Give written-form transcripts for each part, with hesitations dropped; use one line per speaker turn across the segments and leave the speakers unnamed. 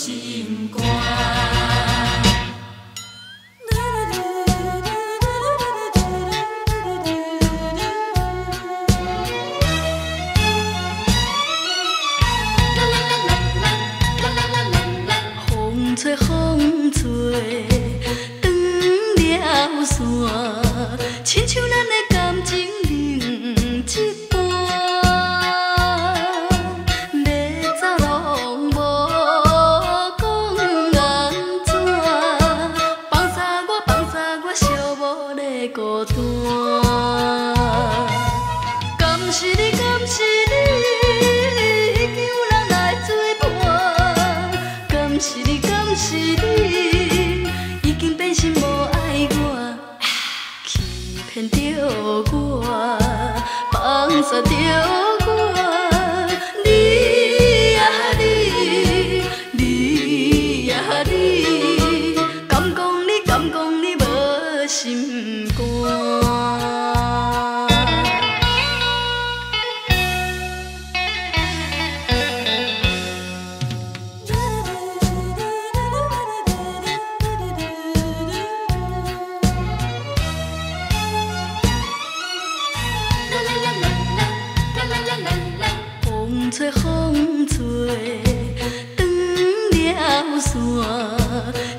心肝。
风吹风吹，断了线，亲像咱的感情另一半。要走拢无讲安怎，放下我，寂寞的孤单。敢是你，敢是你，已经有人来作伴。敢是你，敢是你，已经变心无爱我，欺骗着我，放煞着我。你呀你，你呀你，敢讲你无心肝？风吹风吹，断了线，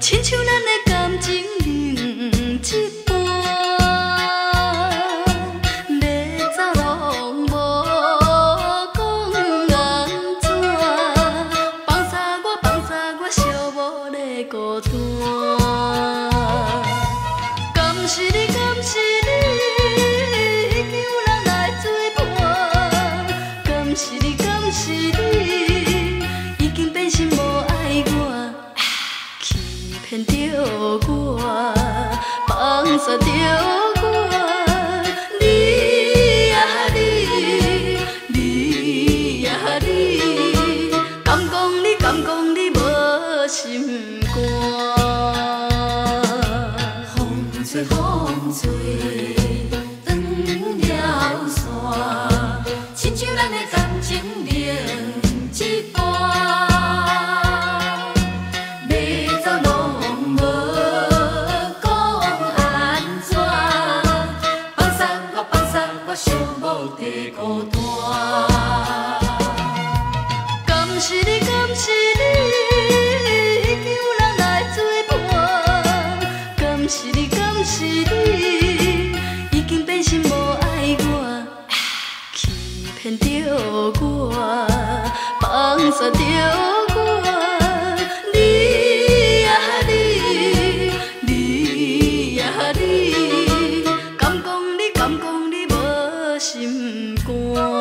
亲像咱的感情另一半。要走拢无讲安怎，放下我，寂寞的孤单。敢是你，敢是你，已经有人来作伴。敢是你，敢是你，已经变心无爱我，欺骗着我，放煞着我。你呀你，你呀你，敢讲你无心肝？
风吹风吹，断了线，亲像咱的感情另一半。要走拢无讲安怎，放下我，寂寞的孤单。
敢是你，敢是你，已经有人来作伴。敢是你，敢是你，已经变心无爱我，欺骗着我，放煞着我。你呀你，你呀你，敢讲你无心肝？